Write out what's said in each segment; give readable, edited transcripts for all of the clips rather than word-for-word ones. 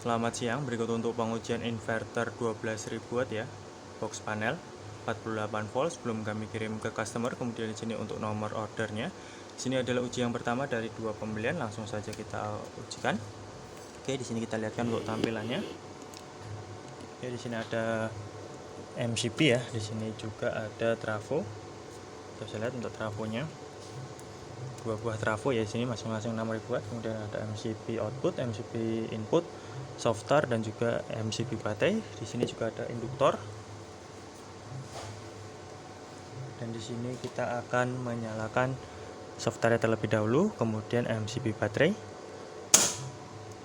Selamat siang, berikut untuk pengujian inverter 12.000 watt ya, box panel 48 volt sebelum kami kirim ke customer. Kemudian di sini untuk nomor ordernya. Di sini adalah uji yang pertama dari dua pembelian, langsung saja kita ujikan. Oke, di sini kita lihatkan untuk tampilannya. Oke, di sini ada MCB ya, di sini juga ada trafo. Kita bisa lihat untuk trafonya. Dua buah trafo ya, di sini masing-masing 6.000 watt. Kemudian ada MCB output, MCB input, softar dan juga MCB baterai. Di sini juga ada induktor. Dan di sini kita akan menyalakan softarnya terlebih dahulu, kemudian MCB baterai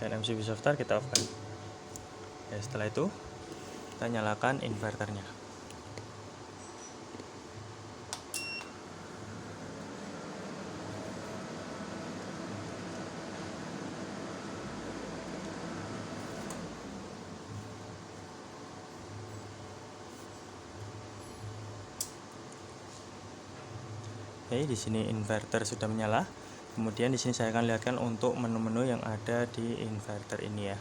dan MCB softar kita off-kan. Ya, setelah itu kita nyalakan inverternya. Oke, di sini inverter sudah menyala. Kemudian di sini saya akan lihatkan untuk menu-menu yang ada di inverter ini ya.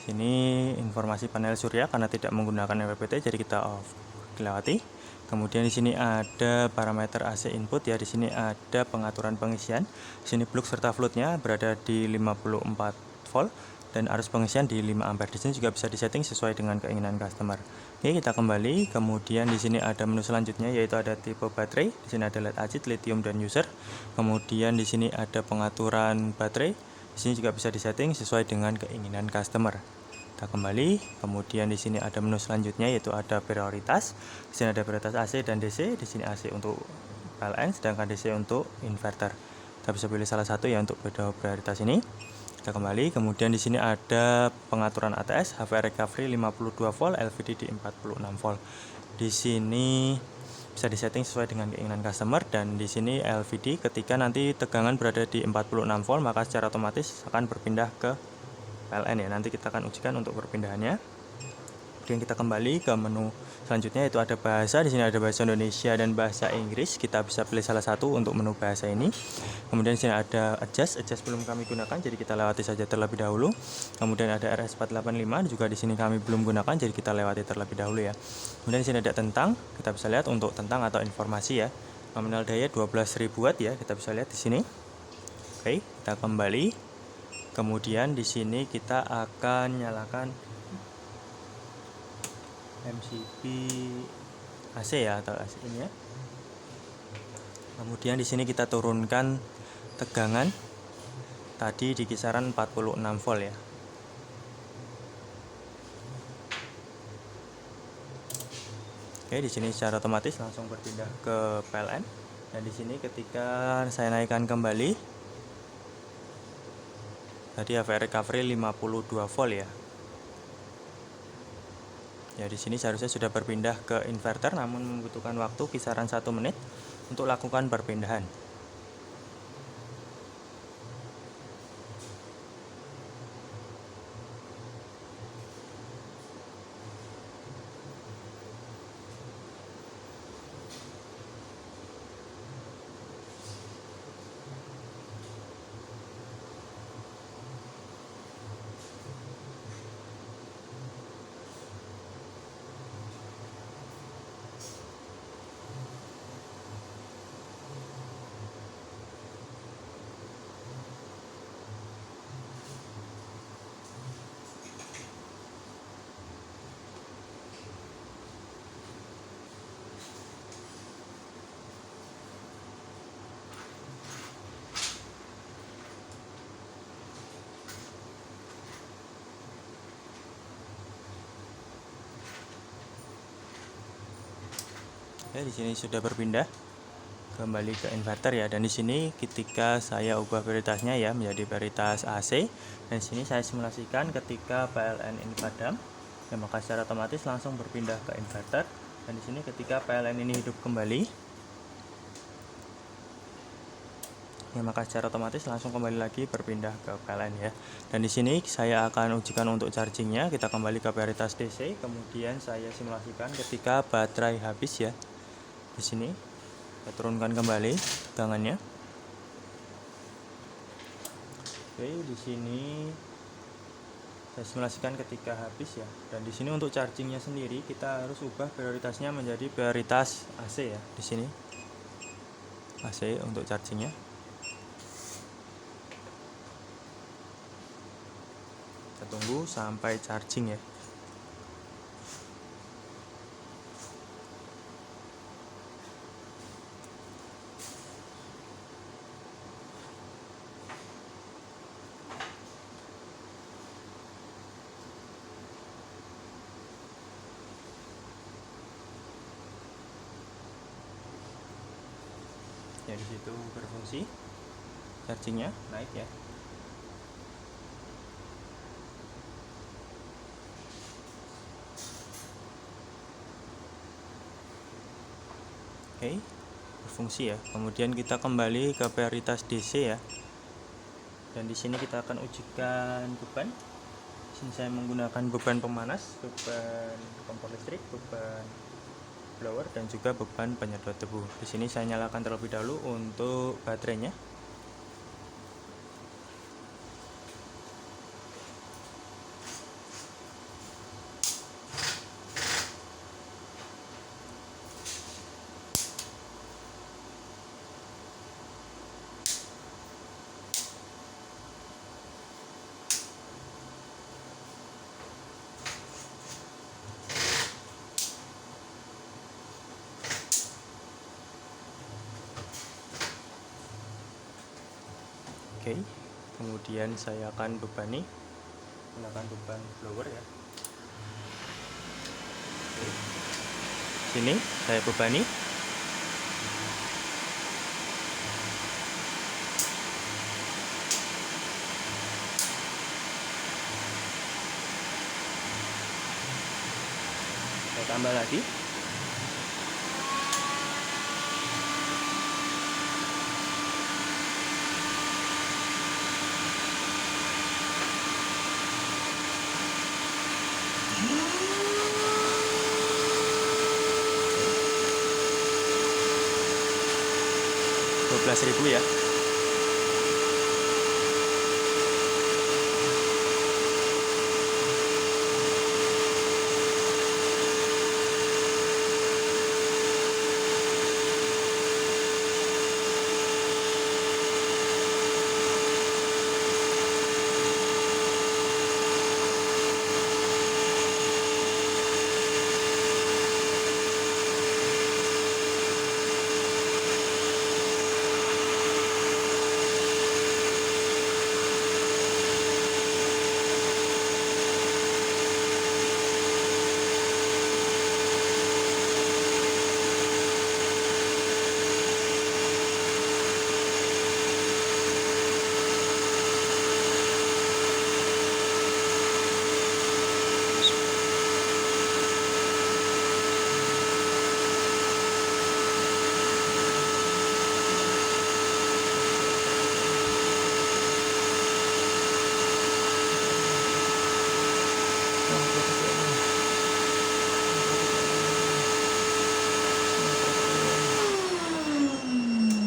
Sini informasi panel surya karena tidak menggunakan MPPT, jadi kita off, dilewati. Kemudian di sini ada parameter AC input ya. Di sini ada pengaturan pengisian. Di sini plug serta floatnya berada di 54 volt dan arus pengisian di 5 ampere. Di sini juga bisa disetting sesuai dengan keinginan customer. Oke, kita kembali. Kemudian di sini ada menu selanjutnya yaitu ada tipe baterai. Di sini ada lead acid, lithium dan user. Kemudian di sini ada pengaturan baterai. Di sini juga bisa disetting sesuai dengan keinginan customer. Kita kembali. Kemudian di sini ada menu selanjutnya yaitu ada prioritas. Di sini ada prioritas AC dan DC. Di sini AC untuk PLN sedangkan DC untuk inverter. Kita bisa pilih salah satu ya untuk prioritas ini. Kita kembali, kemudian di sini ada pengaturan ATS, HVR recovery 52 volt, LVD di 46 volt. Di sini bisa disetting sesuai dengan keinginan customer dan di sini LVD ketika nanti tegangan berada di 46 volt maka secara otomatis akan berpindah ke PLN ya. Nanti kita akan ujikan untuk perpindahannya. Kemudian kita kembali ke menu selanjutnya yaitu ada bahasa. Di sini ada bahasa Indonesia dan bahasa Inggris. Kita bisa pilih salah satu untuk menu bahasa ini. Kemudian di sini ada adjust belum kami gunakan, jadi kita lewati saja terlebih dahulu. Kemudian ada RS485 juga di sini kami belum gunakan, jadi kita lewati terlebih dahulu ya. Kemudian di sini ada tentang, kita bisa lihat untuk tentang atau informasi ya. Nominal daya 12.000 watt ya, kita bisa lihat di sini. Oke, kita kembali. Kemudian di sini kita akan nyalakan MCB AC ya atau AC ini ya. Kemudian di sini kita turunkan tegangan tadi di kisaran 46 volt ya. Oke, di sini secara otomatis langsung berpindah ke PLN. Dan di sini ketika saya naikkan kembali tadi HVR recovery 52 volt ya. Ya, di sini seharusnya sudah berpindah ke inverter namun membutuhkan waktu kisaran 1 menit untuk lakukan perpindahan. Ya, di sini sudah berpindah kembali ke inverter ya. Dan di sini ketika saya ubah prioritasnya ya menjadi prioritas AC, dan di sini saya simulasikan ketika PLN ini padam, ya maka secara otomatis langsung berpindah ke inverter. Dan di sini ketika PLN ini hidup kembali, ya maka secara otomatis langsung kembali lagi berpindah ke PLN ya. Dan di sini saya akan ujikan untuk chargingnya. Kita kembali ke prioritas DC, kemudian saya simulasikan ketika baterai habis ya. Di sini saya turunkan kembali tegangannya. Oke, di sini Saya simulasikan ketika habis ya. Dan di sini untuk chargingnya sendiri kita harus ubah prioritasnya menjadi prioritas AC ya. Di sini AC untuk chargingnya. Kita tunggu sampai charging ya. Ya, di situ berfungsi, chargingnya naik ya. Oke, berfungsi ya. Kemudian kita kembali ke prioritas DC ya. Dan di sini kita akan ujikan beban. Di sini saya menggunakan beban pemanas, beban kompor listrik, beban blower, dan juga beban penyedot debu. Di sini saya nyalakan terlebih dahulu untuk baterainya. Oke, kemudian saya akan bebani menggunakan beban blower ya. Oke. Sini saya bebani. Saya tambah lagi. Rp12.000 ya.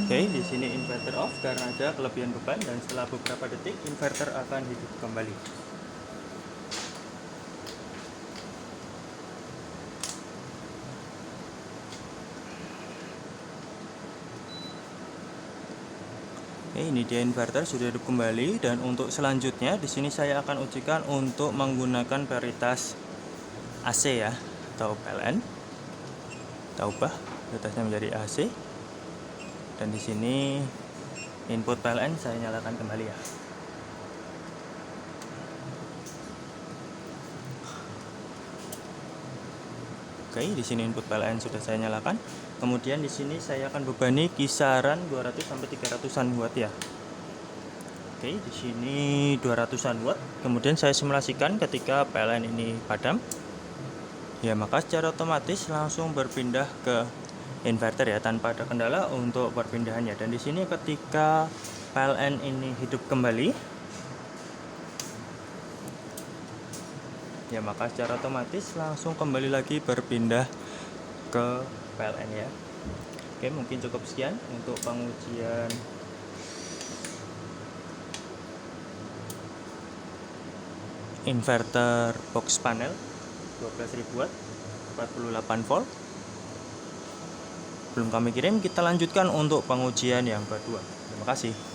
Oke, di sini inverter off karena ada kelebihan beban, dan setelah beberapa detik inverter akan hidup kembali. Oke, ini dia inverter sudah hidup kembali, dan untuk selanjutnya di sini saya akan ujikan untuk menggunakan prioritas AC ya, atau PLN. Kita ubah prioritasnya menjadi AC. Dan di sini input PLN saya nyalakan kembali ya. Oke, di sini input PLN sudah saya nyalakan. Kemudian di sini saya akan bebani kisaran 200 sampai 300-an watt ya. Oke, di sini 200-an watt. Kemudian saya simulasikan ketika PLN ini padam. Ya, maka secara otomatis langsung berpindah ke inverter ya, tanpa ada kendala untuk perpindahannya. Dan di sini ketika PLN ini hidup kembali, ya maka secara otomatis langsung kembali lagi berpindah ke PLN ya. Oke, mungkin cukup sekian untuk pengujian inverter box panel 12.000 watt 48 volt. Belum kami kirim, kita lanjutkan untuk pengujian yang kedua. Terima kasih.